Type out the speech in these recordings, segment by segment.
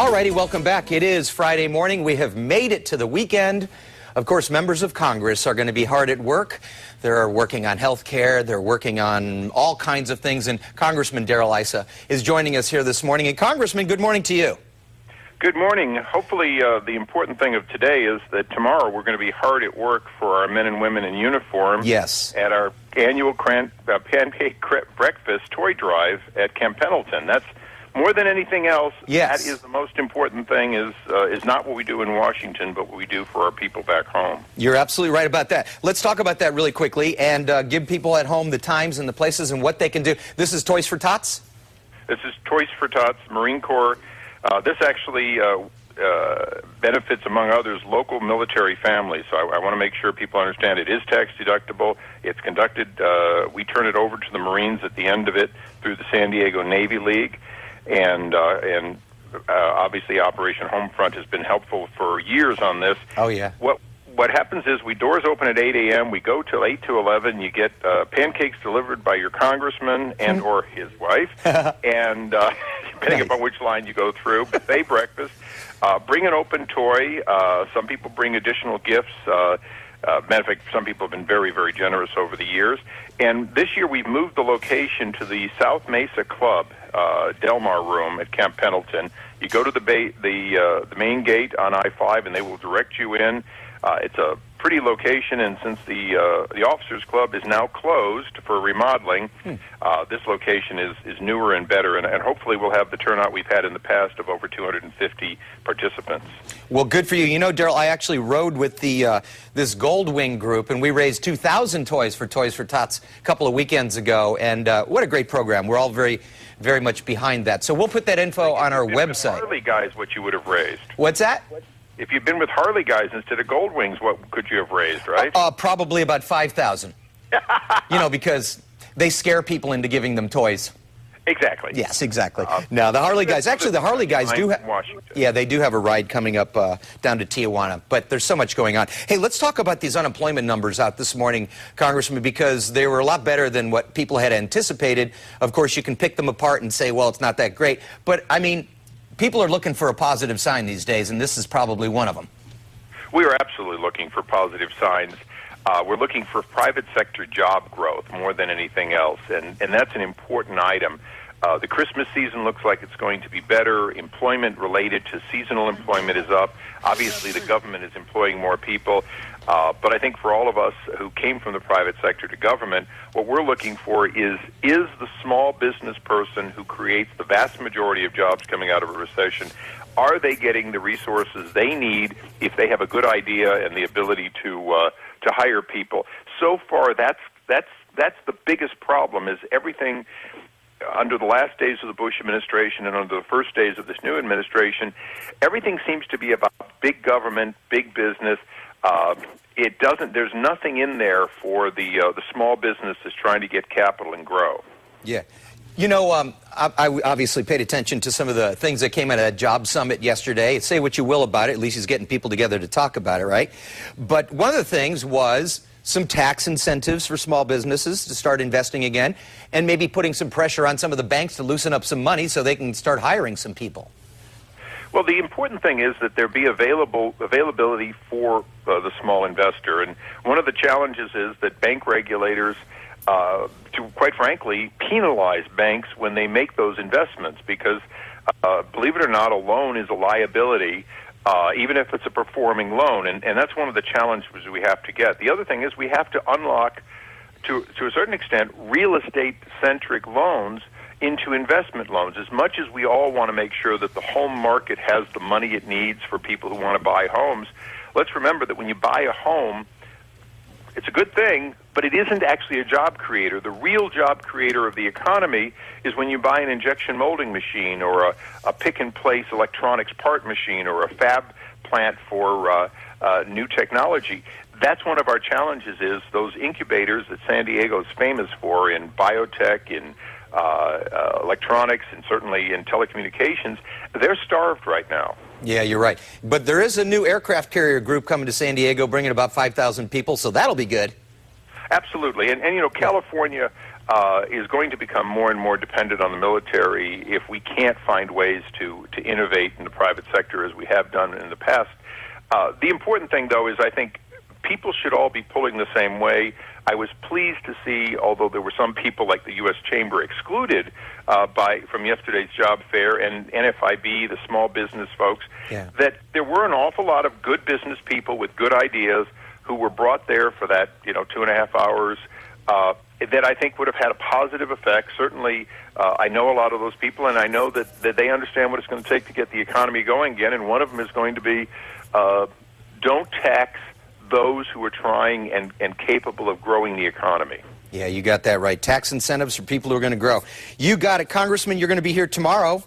Alrighty, welcome back. It is Friday morning. We have made it to the weekend. Of course, members of Congress are going to be hard at work. They're working on health care. They're working on all kinds of things. And Congressman Darrell Issa is joining us here this morning. And Congressman, good morning to you. Good morning. Hopefully the important thing of today is that tomorrow we're going to be hard at work for our men and women in uniform. Yes. At our annual pancake breakfast toy drive at Camp Pendleton. That's more than anything else. Yes. That is the most important thing. Is not what we do in Washington, but what we do for our people back home. You're absolutely right about that. Let's talk about that really quickly and give people at home the times and the places and what they can do. This is Toys for Tots? This is Toys for Tots, Marine Corps. This actually benefits, among others, local military families. So I want to make sure people understand it is tax deductible. It's conducted, we turn it over to the Marines at the end of it through the San Diego Navy League. And obviously Operation Homefront has been helpful for years on this. Oh, yeah. What happens is doors open at 8 a.m., we go till 8 to 11, you get pancakes delivered by your congressman and or his wife, and depending upon which line you go through, buffet breakfast, bring an open toy, some people bring additional gifts, matter of fact, some people have been very, very generous over the years, and this year we've moved the location to the South Mesa Club, Del Mar Room at Camp Pendleton. You go to the main gate on I-5 and they will direct you in. It's a pretty location, and since the Officers Club is now closed for remodeling, this location is newer and better, and hopefully we'll have the turnout we've had in the past of over 250 participants. Well, good for you. You know, Darrell, I actually rode with this Goldwing group, and we raised 2,000 toys for Toys for Tots a couple of weekends ago, and what a great program. We're all very, very much behind that. So we'll put that info on our website. Harley guys, what you would have raised. What's that? If you'd been with Harley guys instead of Goldwings, what could you have raised, right? Probably about 5,000. You know, because they scare people into giving them toys. Exactly. Yes, exactly. Now, the Harley guys, actually, the Harley guys do have, yeah, they do have a ride coming up down to Tijuana, but there's so much going on. Hey, let's talk about these unemployment numbers out this morning, Congressman, because they were a lot better than what people had anticipated. Of course, you can pick them apart and say, well, it's not that great. But, I mean, people are looking for a positive sign these days, and this is probably one of them. We are absolutely looking for positive signs. We're looking for private sector job growth more than anything else, and that's an important item. The Christmas season looks like it's going to be better. Employment related to seasonal employment is up. Obviously, the government is employing more people. But I think for all of us who came from the private sector to government, what we're looking for is the small business person who creates the vast majority of jobs coming out of a recession, are they getting the resources they need if they have a good idea and the ability to hire people? So far, that's the biggest problem, is everything under the last days of the Bush administration and under the first days of this new administration, everything seems to be about big government, big business. There's nothing in there for the small business that's trying to get capital and grow. Yeah. You know, I obviously paid attention to some of the things that came out of that job summit yesterday. Say what you will about it, at least he's getting people together to talk about it, right? But one of the things was some tax incentives for small businesses to start investing again, and maybe putting some pressure on some of the banks to loosen up some money so they can start hiring some people. Well, the important thing is that there be availability for the small investor. And one of the challenges is that bank regulators, to quite frankly, penalize banks when they make those investments because, believe it or not, a loan is a liability, even if it's a performing loan. And that's one of the challenges we have to get. The other thing is we have to unlock, to a certain extent, real estate-centric loans into investment loans. As much as we all want to make sure that the home market has the money it needs for people who want to buy homes, let's remember that when you buy a home, it's a good thing, but it isn't actually a job creator. The real job creator of the economy is when you buy an injection molding machine or a pick-and-place electronics part machine or a fab plant for new technology. That's one of our challenges, is those incubators that San Diego is famous for in biotech, in electronics, and certainly in telecommunications. They're starved right now. Yeah, you're right. But there is a new aircraft carrier group coming to San Diego, bringing about 5,000 people, so that'll be good. Absolutely. And you know, California is going to become more and more dependent on the military if we can't find ways to innovate in the private sector as we have done in the past. The important thing, though, is I think people should all be pulling the same way. I was pleased to see, although there were some people like the U.S. Chamber excluded from yesterday's job fair, and NFIB, the small business folks, that there were an awful lot of good business people with good ideas who were brought there for that 2.5 hours that I think would have had a positive effect. Certainly, I know a lot of those people, and I know that they understand what it's going to take to get the economy going again, and one of them is going to be don't tax those who are trying and capable of growing the economy. Yeah, you got that right. Tax incentives for people who are going to grow. You got it, Congressman. You're going to be here tomorrow.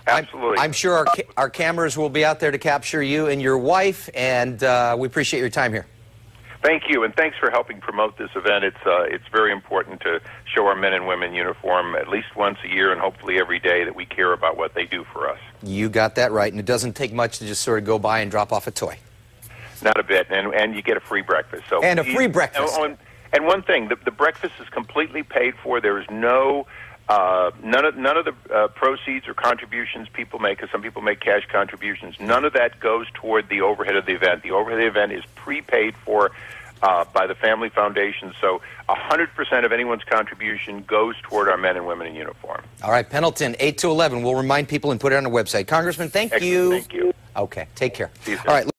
Absolutely. I'm sure our cameras will be out there to capture you and your wife, and we appreciate your time here. Thank you, and thanks for helping promote this event. It's very important to show our men and women in uniform at least once a year and hopefully every day that we care about what they do for us. You got that right, and it doesn't take much to just sort of go by and drop off a toy. Not a bit, and you get a free breakfast. So and a free breakfast. And one thing, the breakfast is completely paid for. There is none of the proceeds or contributions people make, because some people make cash contributions. None of that goes toward the overhead of the event. The overhead of the event is prepaid for by the Family Foundation. So 100% of anyone's contribution goes toward our men and women in uniform. All right, Pendleton, 8 to 11. We'll remind people and put it on the website. Congressman, thank you. Thank you. Okay, take care. See you soon. All right.